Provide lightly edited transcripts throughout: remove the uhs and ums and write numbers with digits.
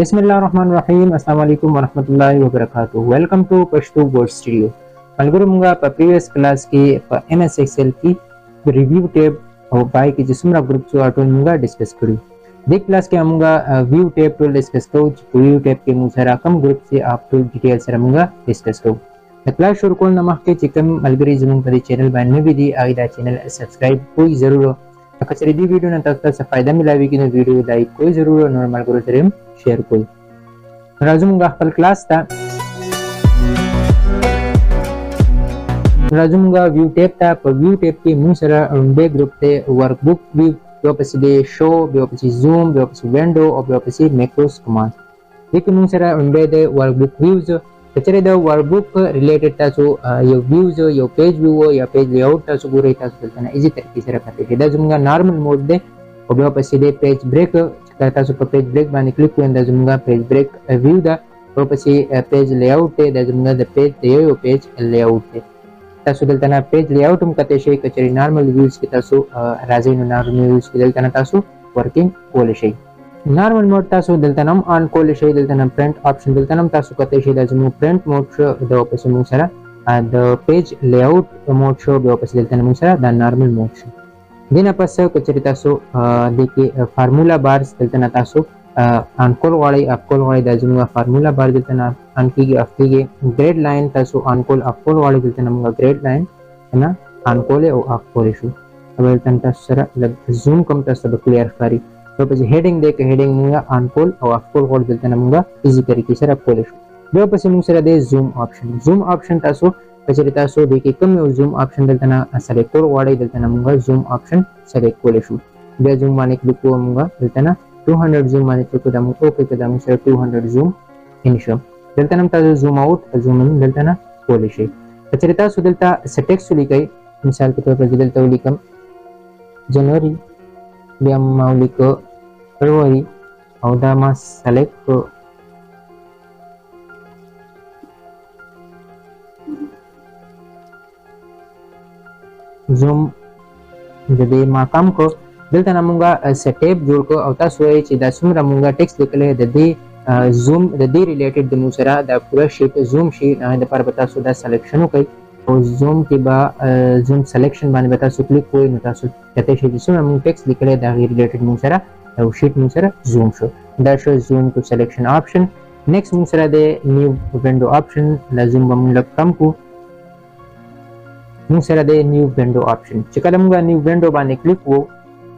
बिस्मिल्लाहिर्रहमानिर्रहीम अस्सलामुअलैकुम वरहमतुल्लाहि वबरकातुहू। Welcome to Pashto board studio. मलगुरु मुंगा प्रीवियस क्लास की एमएस एक्सेल की रिव्यू टैब और बाय की जिस्मरा ग्रुप जो आटो मुंगा डिस्कस करी। देख क्लास के मुंगा व्यू टैब टूल डिस्कस करो। व्यू टैब के मुंगा कम ग्रुप से आप टूल डिटेल से मुंगा डिस्कस करो। क्लास शुरू कोल नमक के चिकन मलगुरी जुमन पर चैनल बाय में भी दी आइदा चैनल सब्सक्राइब कोई जरूर कचरे दी वीडियो न तक से फायदा मिलावी की वीडियो लाइक कोई जरूर नॉर्मल करो तरेम शेयर कोई राजुमगा खपल क्लास था राजुमगा व्यू टैब था पर व्यू टैब के मुंह सरा बे ग्रुप थे वर्कबुक व्यू बे पसी शो बे पसी जूम बे पसी विंडो और बे पसी मैक्रोस कमांड लेकिन मुंह सरा बे दे वर्कबुक व्यूज कचरे द वर्कबुक रिलेटेड था सो यो व्यूज यो पेज व्यू या पेज लेआउट था सो पूरे था सो चलता ना इजी तरीके से रखते थे दाजुमगा नॉर्मल मोड दे और बे पसी दे पेज ब्रेक करता सो पेज ब्रेक बाने क्लिक को दाजुमगा पेज ब्रेक व्यू दा और पसी पेज लेआउट दे दाजुमगा द पेज दे यो पेज लेआउट दे तासो दलता ना पेज लेआउट हम कते शे कचरे नॉर्मल व्यूज के तासो राजे नो नॉर्मल व्यूज के दलता ना तासो वर्किंग कोले शे नॉर्मल मोड तासो दलता नम ऑन कोले शे दलता ना प्रिंट ऑप्शन दलता नम तासो कते शे दाजुमगा प्रिंट मोड शो द पसी मुसरा the page layout mode show the पसी दलता ना मुसरा द नॉर्मल मोड शो देना पस कचरे तासो देखिए फार्मूला बार्स दलता ना तासो अनकोल वाले दाजुमगा फार्मूला बार दलता ना अनकी अफकी ग्रेड लाइन तासो अनकोल अफकोल वाले दलता ना ग्रेड लाइन है ना अनकोले और अफकोले शो अब दलता ना सरा जूम कम तासो सब क्लियर करी तो पसी हेडिंग दे के हेडिंग मुंगा अनकोल और अफकोल वाले दलता ना मुंगा इजी तरीके से अफकोले शो दो पसी मुंग सरा दे जूम ऑप्शन तासो कचरे तासो देखिए कम में जूम ऑप्शन दलता ना सेलेक्ट और वाले दलता ना मुंगा जूम ऑप्शन सेलेक्ट कोले शो दे जूम माने क्लिक को मुंगा दलता ना 200 जूम माने क्लिक को दामु ओके के दामु सर 200 जूम इन शो दलता ना तासो जूम आउट जूम इन दलता ना कोले शे कचरे तासो दलता टेक्स्ट लिखाई मिसाल के तौर पर दलता लिखम जनवरी बियाम लिखो फरवरी और दामा सेलेक्ट जूम जदे माकाम को दलता नमुंगा से टैब जोड़ को अवता सोए चिदा सुमरा मुंगा टेक्स्ट लिखले ददे जूम ददे रिलेटेड द मुसरा द पूरा शीट जूम शीट द पर बता सुदा सिलेक्शन कई और जूम के बा जूम सिलेक्शन बाने बता सु क्लिक कोई नता सु कते शीट सुमरा मुंग टेक्स्ट लिखले द रिलेटेड मुसरा द शीट मुसरा जूम शो द शो zoom to selection option next मुसरा दे न्यू विंडो ऑप्शन द जूम बमुंग कम को मुसरा दे न्यू विंडो ऑप्शन चिकलमुंगा न्यू विंडो बाने क्लिक वो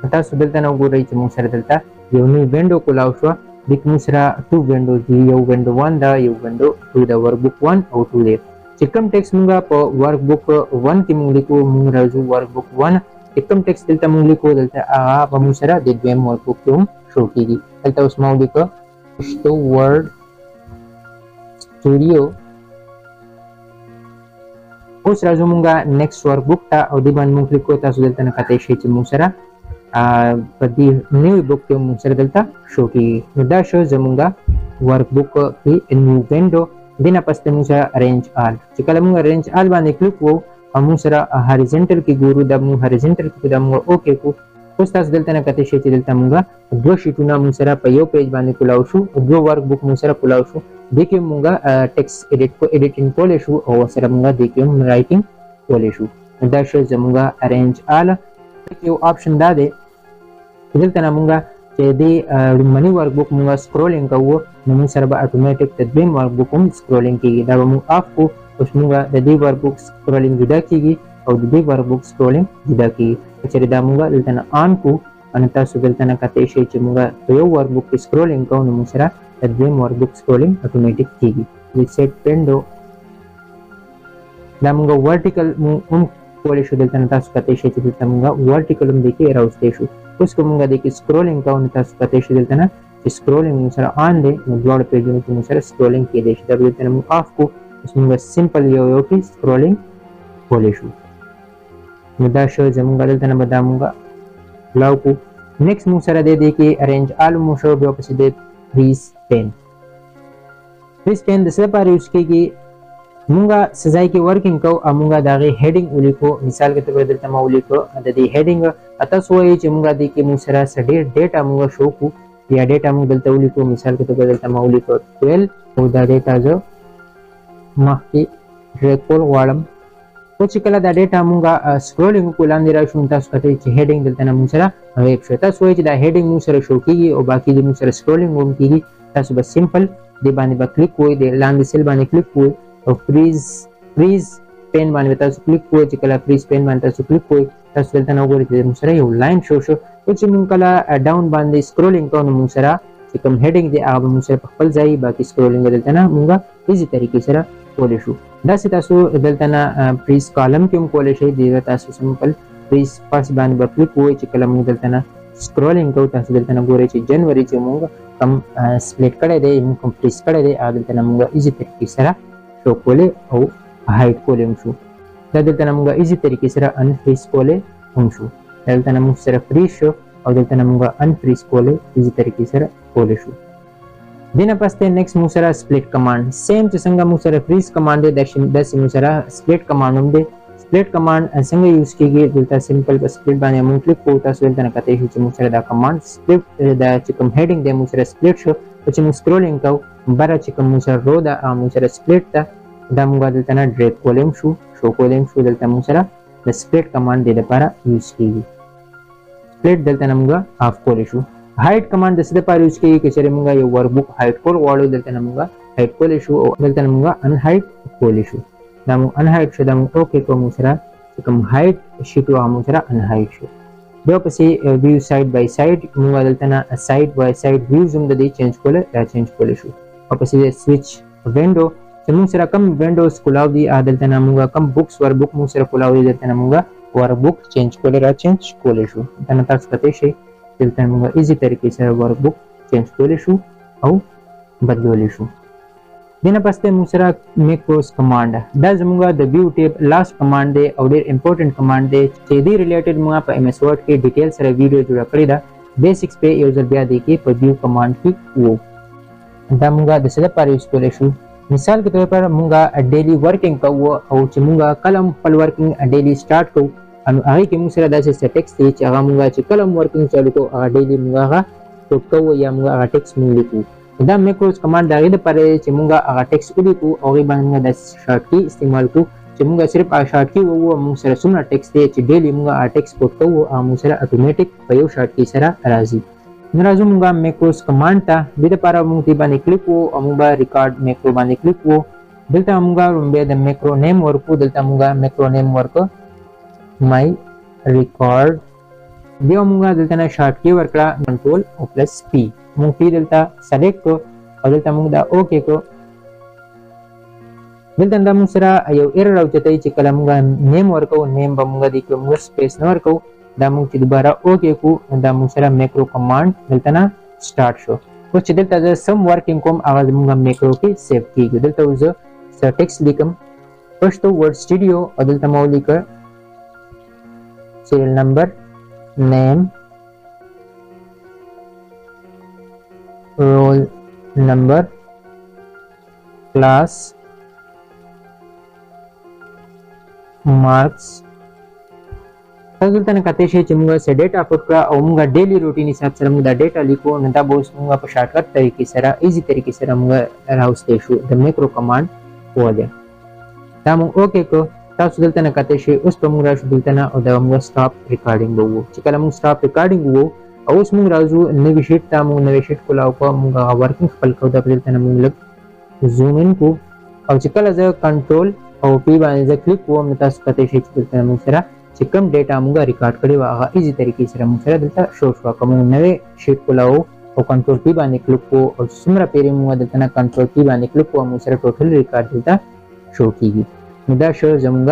अता सुदलता ना गो रही मुसरा दलता यो न्यू विंडो को लाउशवा दिक मुसरा टू विंडो दी यो विंडो 1 दा यो विंडो 2 दा वर्कबुक 1 और 2 दे चिकम टेक्स्ट मुंगा प वर्कबुक 1 की मुंगली को मुंग राजू वर्कबुक 1 चिकम टेक्स्ट दलता मुंगली को दलता आ ब मुसरा दे वेम वर्कबुक को शो कीगी दलता उस मुंगली को पश्तो वर्ड स्टूडियो उस राजू मुंगा नेक्स्ट वर्कबुक ता और दिबान मुंग क्लिक को ता सुदलता ना कते शे मुसरा पदी न्यू बुक के मुसरा दलता शो की दा शो जमुंगा वर्कबुक की न्यू विंडो देना पस्ते मुसरा अरेंज ऑल चिकला मुंगा अरेंज ऑल बाने क्लिक वो मुसरा हॉरिजॉन्टल की गुरु दमु हॉरिजॉन्टल की दमु ओके को उस्ताद दलता ना कते शे दलता मुंगा दो शीटुना मुसरा पयो पेज बाने कुलाउशु दो वर्कबुक मुसरा कुलाउशु देखिए मुंगा टेक्स्ट एडिट को एडिटिंग को लेशु और सरा मुंगा देखिए राइटिंग को लेशु दा शो जमुंगा अरेंज ऑल देखिए ऑप्शन दा दे दलता ना मुंगा चेदे मनी वर्कबुक मुंगा स्क्रॉलिंग का वो मुंग सरबा ऑटोमेटिक तदबीन वर्कबुक हम स्क्रॉलिंग की दा मुंग ऑफ को उस मुंगा ददी वर्कबुक स्क्रॉलिंग जुदा की और ददी वर्कबुक स्क्रॉलिंग जुदा की चेरे दा मुंगा दलता ना ऑन को अनता सुदलता ना कते शे मुंगा तो वर्कबुक की स्क्रॉलिंग का उन मुसरा तदबीन वर्कबुक स्क्रॉलिंग ऑटोमेटिक की रिसेट विंडो दा मुंगा वर्टिकल मुंग कोले शो दलता ना तासु कते शे दलता मुंगा वर्टिकल में देखिए राउस देशु उसको मुंगा देखिए स्क्रॉलिंग का उन तासु कते शे दलता ना स्क्रॉलिंग मुसरा ऑन दे ब्लॉड पेज में मुसरा स्क्रॉलिंग के देश दब दलता ना ऑफ को उसमें सिंपल यो की स्क्रॉलिंग कोले शो मुदा शो जमुंगा दलता ना बदामुंगा लाउ को नेक्स्ट मुसरा दे देखिए अरेंज ऑल मुशो बे पसी दे 310 दसे पर उसके की मुंगा सजाई की वर्किंग को अमुंगा दागे हेडिंग उली को मिसाल के तौर पर दलता मा उली को ददी हेडिंग अता सोए जे मुंगा दी के मुसरा सडे डेट अमुंगा शो को یا ډیټا موږ دلته ولیکو مثال کې توګه دلته ما ولیکو 12 او دا ډیټا زه مخکې ډریګ کول غواړم او چې کله دا ډیټا موږ سکرولینګ وکړو لاندې راشو تاسو کتئ چې هیډینګ دلته نه موږ سره غیب شو تاسو وایئ چې دا هیډینګ موږ سره شو کیږي او باقي د موږ سره سکرولینګ هم کیږي تاسو بس سمپل دې باندې به کلیک کوئ د لاندې سیل باندې کلیک کوئ او فریز پین باندې تاسو کلیک کوئ چې کله فریز پین باندې تاسو کلیک کوئ تاسو دلته نه وګورئ چې موږ سره یو لاین شو او چې موږ کله ډاون باندې سکرولینګ کوو نو موږ سره چې کوم هیډینګ دی هغه موږ سره په خپل ځای باقي سکرولینګ دلته نه موږ ایزي طریقې سره کولی شو داسې تاسو دلته نه فریز کالم کې هم کولی شئ دې تاسو سمپل فریز فرست باندې به کلیک کوئ چې کله موږ دلته نه سکرولینګ کوو تاسو دلته نه ګورئ چې جنوري چې موږ کم سپلیټ کړی دی موږ کوم فریز کړی دی هغه دلته نه موږ ایزي طریقې سره شو کولی او هایډ کولی هم شو دا دلته نه موږ ایزي طریقې سره انفریز کولی هم شو دلته نه موږ سره فریز شو او دلته نه موږ انفریز کولی ایزي طریقې سره کولی شو دینه پسته نیکسٹ موږ سره سپلیټ کمانډ سیم چې څنګه موږ سره فریز کمانډ دی داسې موږ سره سپلیټ کمانډ هم دی سپلیټ کمانډ څنګه یوز کیږي دلته سمپل په سپلیټ باندې موږ کلیک کوو تاسو دلته نه کتئ چې موږ سره دا کمانډ سپلیټ دا چې کوم هیډینګ دی موږ سره سپلیټ شو او چې موږ سکرولینګ کوو بره چې کوم موږ سره رو ده موږ سره سپلیټ ده دا موږ دلته نه ډریګ کولی هم شو شو کولی هم شو دلته موږ سره د سپلیټ کمانډ دې لپاره یوز کیږي سپلیټ دلته نه موږ آف کولی شو هایډ کمانډ د څه لپاره یوز کیږي که چېرې موږ یو ورک بک هایډ کول غواړو دلته نه موږ هایډ کولی شو او دلته نه موږ ان هایډ کولی شو دا موږ ان هایډ شو دا موږ اوکې کوو موږ سره چې کوم هایډ شیټ و هغه موږ سره ان هایډ شو بیا پسې ویو سایډ بای سایډ موږ دلته نه سایډ بای سایډ ویوز هم د دې چینج کولی دا چینج کولی شو او پسې د سویچ وینډو چې موږ سره کوم وینډوز کولاو دي دلته نه موږ کوم بکس ورک بک موږ سره کولاو دي دلته نه موږ ورک بک چینج کولی را چینج کولی شو دا نه تاسو کتئ شئ دلته موږ ایزي طریقې سره ورک بک چینج کولی شو او بدلولی شو دینه پسته موږ سره میکروز کمانډ دا زموږ د ویو ټیب لاست کمانډ دی او ډېر امپورټنټ کمانډ دی چې دې ریلیټډ موږ په ایم ایس ورډ کې ډیټیل سره ویډیو جوړه کړې ده بیسکس په یو ځل بیا دی کې په ویو کمانډ کې وو دا موږ د څه لپاره یوز کولی شو مثال کے طور پر موږ ډیلی ورکینګ کوو او چې موږ کله خپل ورکینګ ډیلی سٹارټ کوو نو هغې کې موږ سره داسې ټیکس دی چې هغه موږ چې کله ورکینګ چالو کوو هغه ډیلی موږ هغه ټوپ کوو یا موږ هغه ټیکس موږ لیکو دا میکروز کمانډ د هغې دپاره دی چې موږ هغه ټیکس ولیکو او هغې باندې موږ داسې شارټ کی استعمال کړو چې موږ صرف هغه شارټ کی ووو موږ سره څومره ټیکس دی چې ډیلی موږ هغه ټیکس پوټ کوو هغه موږ سره اتومیټک په یو شارټ کی سره راځي نو راځو موږ میکروز کمانډ ته دې دپاره موږ دې باندې کلیک وو او موږ به ریکارډ میکرو باندې کلیک وو دلته موږ لومبی د میکرو نیم ورکو دلته موږ میکرو نیم ورکو مای ریکارډ بیا موږ دلته نه شارټ کی ورکړه کنټرول او پلس پی موږ پی دلته سلیکټ کړو او دلته موږ دا اوکې کړو دلته دا موږ سره یو ایرر راوچتوي چې کله موږ نیم ورکو نیم به موږ دې کې موږ سپیس نه ورکو دا موږ چې دوباره اوکې کړو دا موږ سره میکرو کمانډ دلته نه سٹارټ شو اوس چې دلته زه سم ورکینګ کوم هغه زموږ میکرو کې سیو کیږي دلته اوس زه ټیکس لیکم پښتو ورډ سټوډیو او دلته ما ولیکه سیریل نمبر نیم رول نمبر क्लास मार्क्स دلته نه کته شي چې موږ سه ډیټا پټ کړه او موږ ډیلی روټین حساب سره موږ دا ډیټا لیکو نو دا به اوس موږ په شارټ کټ طریقې سره ایزي طریقې سره موږ راوستې شو د میکرو کمانډ وله دا موږ اوکې کو تاسو دلته نه کته شي اوس په موږ راشو دلته نه او دا موږ سټاپ ریکارډینګ وو چې کله موږ سټاپ ریکارډینګ وو او اوس موږ راځو نوی شیټ ته موږ نوی شیټ کولاو په موږ ورکینګ خپل کو دا دلته نه موږ لګ زوم ان کو او چې کله زه کنټرول او پی باندې زه کلیک کوم نو تاسو کته شي چې دلته موږ سره چې کوم ډیټا موږ ریکارډ کړی و هغه ایزي طریقې سره موږ سره دلته شو شو کوم نوې شیټ کولاو او کنټرول پی باندې کلیک کو او څومره پیری موږ دلته نه کنټرول پی باندې کلیک کوو موږ سره ټوټل ریکارډ دلته شو کیږي نو دا شو زموږ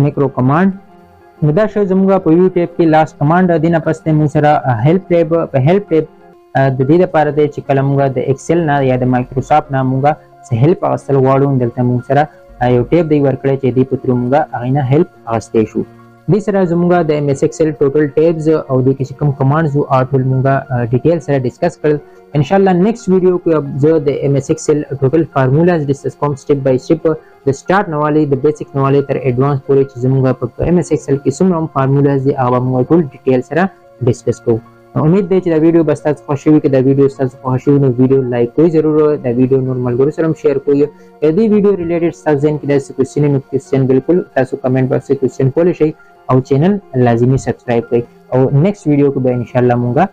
میکرو کمانډ نو دا شو زموږ په یو ټیب کې لاست کمانډ دینه پسته موږ سره هیلپ ټیب په هیلپ ټیب د دې لپاره دی چې کله موږ د ایکسل نه یا د مایکروسافټ نه موږ څه هیلپ اخیستل غواړو دلته موږ سره یو ټیب دی ورکړی چې دې په تر موږ هغې نه هیلپ اخیستی شو دې سره زموږ د ایم ایس ایکسل ټوټل ټیبز او دې کې چې کوم کمانډز وو هغه ټول موږ ډیټیل سره ډسکس کړل انشاءالله نیکسټ ویډیو کې زه د ایم ایس ایکسل ټوټل فارمولاز ډسکس کوم سټیپ بای سټیپ د سٹارټ نه والی د بیسک نه والی تر ایڈوانس پورې چې زموږ په ایم ایس ایکسل کې څومره فارمولاز دي هغه موږ ټول ډیټیل سره ډسکس کوو امید دی چې دا ویډیو بس تاسو خوښ شوي. که دا ویډیو تاسو خوښ شوي نو ویډیو لایک کوئ ضرور. دا ویډیو نور ملګرو سره هم شیر کوئ. د دې ویډیو ریلیټډ تاسو ذهن کې داسې کوېسچن نو کوېسچن بالکل تاسو کمنټ باکس کې کوېسچن کولی شئ او چینل لازمي سبسکرایب کړئ. او نیکسټ ویډیو کې به انشاءالله مونږه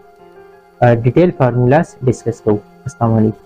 ډیټیل فارمولاز ډسکس کوو. السلام علیکم.